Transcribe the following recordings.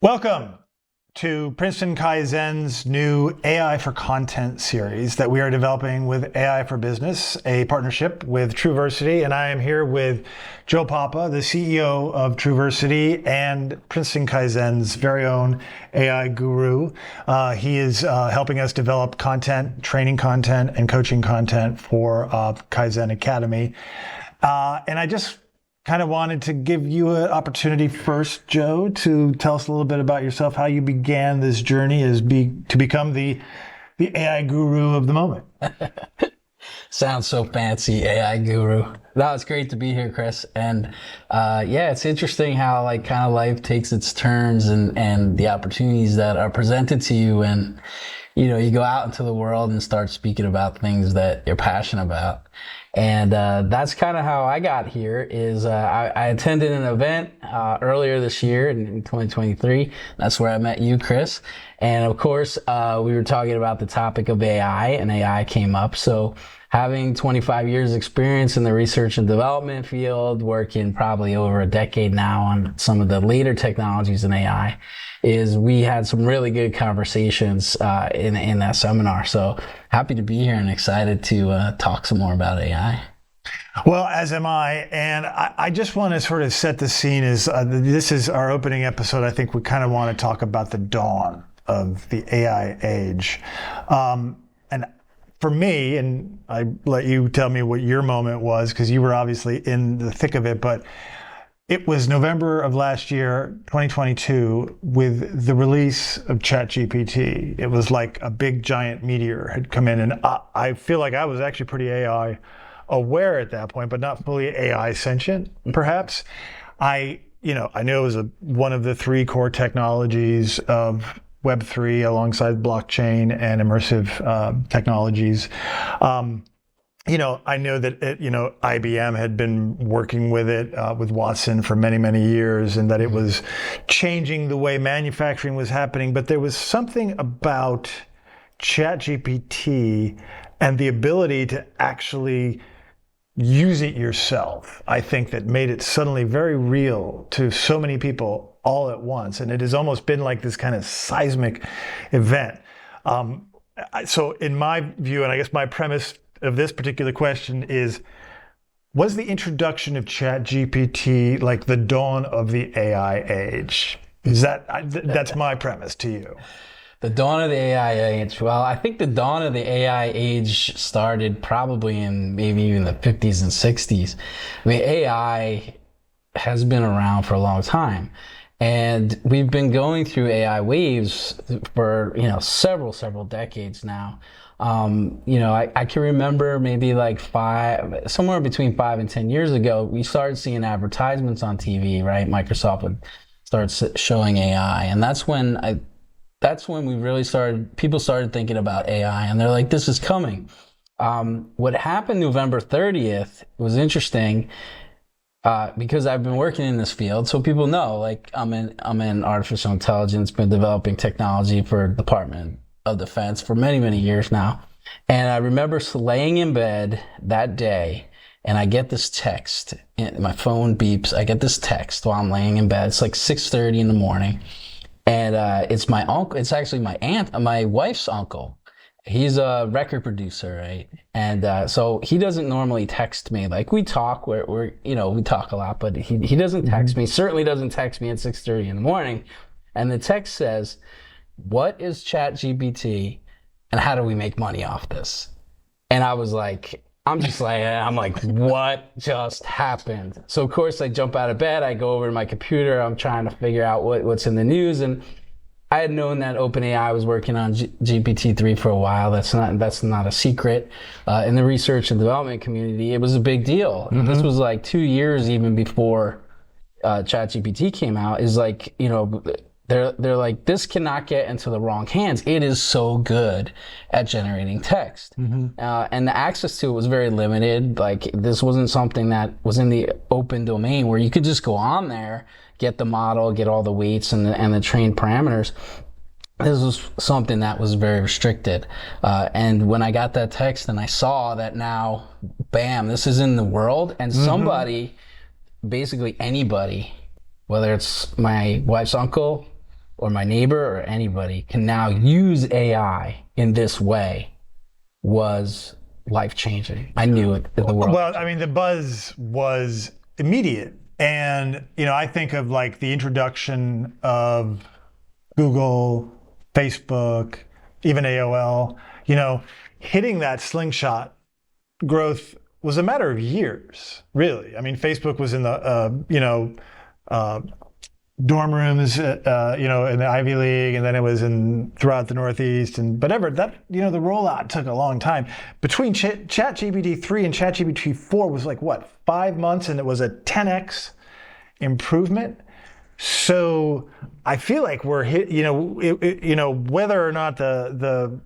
Welcome to Princeton Kaizen's new AI for Content series that we are developing with AI for Business, a partnership with Truversity. And I am here with Joe Papa, the CEO of Truversity and Princeton Kaizen's very own AI guru. He is helping us develop content, training content, and coaching content for Kaizen Academy. And I just kind of wanted to give you an opportunity first, Joe, to tell us a little bit about yourself, how you began this journey to become the AI guru of the moment. Sounds so fancy, AI guru. No, it's great to be here, Chris. And it's interesting how kind of life takes its turns and the opportunities that are presented to you, and you go out into the world and start speaking about things that you're passionate about. And that's kind of how I got here. Is I attended an event earlier this year in 2023. That's where I met you, Chris. And of course, we were talking about the topic of AI, and AI came up. So having 25 years experience in the research and development field, working probably over a decade now on some of the later technologies in AI, is we had some really good conversations in that seminar. So happy to be here and excited to talk some more about AI. Well, as am I. And I just want to sort of set the scene as this is our opening episode. I think we kind of want to talk about the dawn of the AI age. And for me, and I let you tell me what your moment was, because you were obviously in the thick of it, but it was November of last year, 2022, with the release of ChatGPT. It was like a big giant meteor had come in, and I feel like I was actually pretty AI aware at that point, but not fully AI sentient, perhaps. I knew it was one of the three core technologies of Web3 alongside blockchain and immersive technologies. I know that IBM had been working with it, with Watson for many, many years, and that it was changing the way manufacturing was happening. But there was something about ChatGPT and the ability to actually use it yourself, I think, that made it suddenly very real to so many people all at once. And it has almost been like this kind of seismic event. So in my view, and I guess my premise of this particular question is, was the introduction of ChatGPT like the dawn of the AI age? That's my premise to you. The dawn of the AI age. Well, I think the dawn of the AI age started probably in maybe even the 50s and 60s. I mean, AI has been around for a long time. And we've been going through AI waves for, several decades now. I can remember maybe somewhere between 5 and 10 years ago, we started seeing advertisements on TV, right? Microsoft would start showing AI. And that's when we really people started thinking about AI, and they're like, this is coming. What happened November 30th was interesting, because I've been working in this field. So people know, I'm in artificial intelligence, been developing technology for Department of Defense for many, many years now. And I remember laying in bed that day, and I get this text, and my phone beeps. I get this text while I'm laying in bed. It's like 6:30 in the morning. And it's my uncle. It's actually my wife's uncle. He's a record producer, right? And so he doesn't normally text me. Like, we talk, we talk a lot, but he doesn't text me. Certainly doesn't text me at 6:30 in the morning. And the text says, "What is ChatGPT, and how do we make money off this?" And I was like, I'm like, what just happened? So of course I jump out of bed, I go over to my computer, I'm trying to figure out what's in the news. And I had known that OpenAI was working on GPT-3 for a while. That's not a secret. In the research and development community, it was a big deal. Mm-hmm. This was like 2 years even before ChatGPT came out. Is like, they're like, this cannot get into the wrong hands. It is so good at generating text. Mm-hmm. And the access to it was very limited. Like, this wasn't something that was in the open domain where you could just go on there, get the model, get all the weights and the trained parameters. This was something that was very restricted. And when I got that text and I saw that now, bam, this is in the world, and somebody, basically anybody, whether it's my wife's uncle or my neighbor or anybody can now use AI in this way was life-changing. I knew it in the world. Well, I mean, the buzz was immediate. And, I think of like the introduction of Google, Facebook, even AOL, hitting that slingshot growth was a matter of years, really. I mean, Facebook was in the, dorm rooms, in the Ivy League, and then it was throughout the Northeast, but the rollout took a long time. Between ChatGPT 3 and ChatGPT 4 was like, 5 months, and it was a 10x improvement. So I feel like we're hit, whether or not the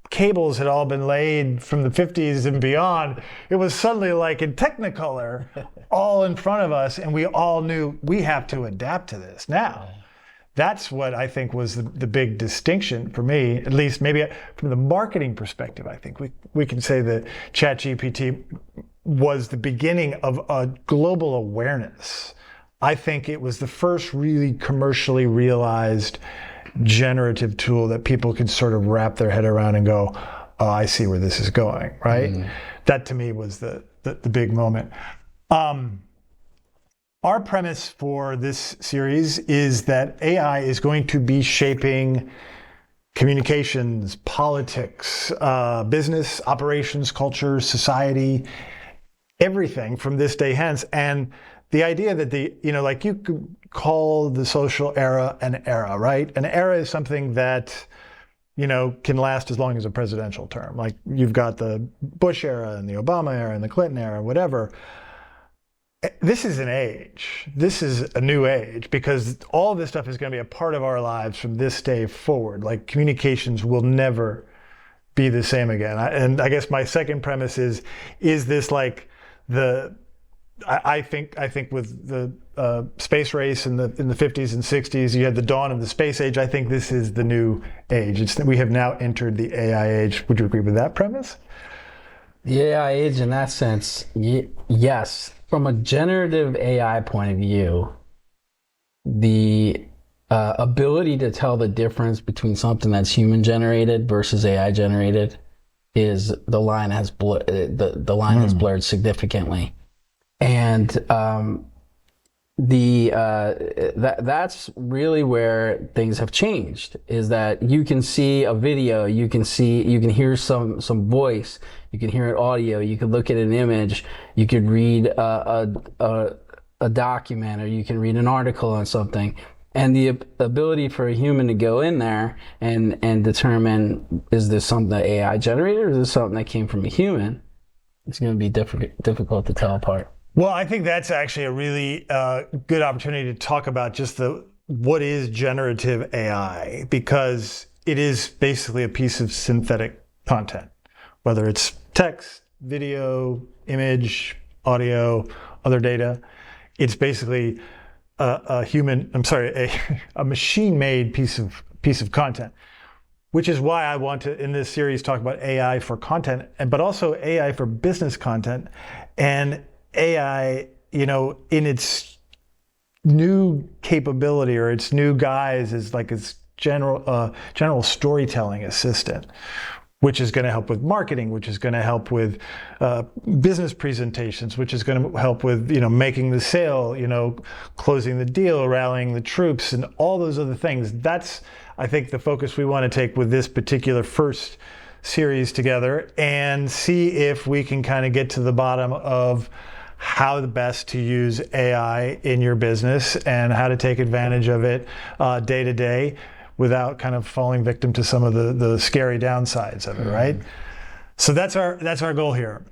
cables had all been laid from the 50s and beyond, it was suddenly like in Technicolor, all in front of us, and we all knew we have to adapt to this now. That's what I think was the big distinction for me, at least maybe from the marketing perspective. I think we can say that ChatGPT was the beginning of a global awareness. I think it was the first really commercially realized generative tool that people could sort of wrap their head around and go, oh, I see where this is going, right? That to me was the big moment. Our premise for this series is that AI is going to be shaping communications, politics, business, operations, culture, society, everything from this day hence. And the idea that like you could call the social era an era, right? An era is something that, can last as long as a presidential term. Like you've got the Bush era and the Obama era and the Clinton era, whatever. This is an age. This is a new age because all of this stuff is going to be a part of our lives from this day forward. Like communications will never be the same again. And I guess my second premise is this like I think with the space race in the 50s and 60s, you had the dawn of the space age. I think this is the new age. We have now entered the AI age. Would you agree with that premise? The AI age in that sense, yes. From a generative AI point of view, the ability to tell the difference between something that's human generated versus AI generated is the line has blurred significantly. And that's really where things have changed, is that you can see a video, you can hear some voice, you can hear an audio, you can look at an image, you could read a document, or you can read an article on something. And the ability for a human to go in there and determine, is this something that AI generated or is this something that came from a human? It's going to be difficult to tell apart. Well, I think that's actually a really good opportunity to talk about just what is generative AI, because it is basically a piece of synthetic content, whether it's text, video, image, audio, other data. It's basically a machine-made piece of content, which is why I want to, in this series, talk about AI for content, but also AI for business content. And AI, in its new capability or its new guise is like its general storytelling assistant, which is going to help with marketing, which is going to help with business presentations, which is going to help with, making the sale, closing the deal, rallying the troops, and all those other things. That's, I think, the focus we want to take with this particular first series together, and see if we can kind of get to the bottom of how the best to use AI in your business and how to take advantage of it day to day without kind of falling victim to some of the scary downsides of it, right? So that's our goal here.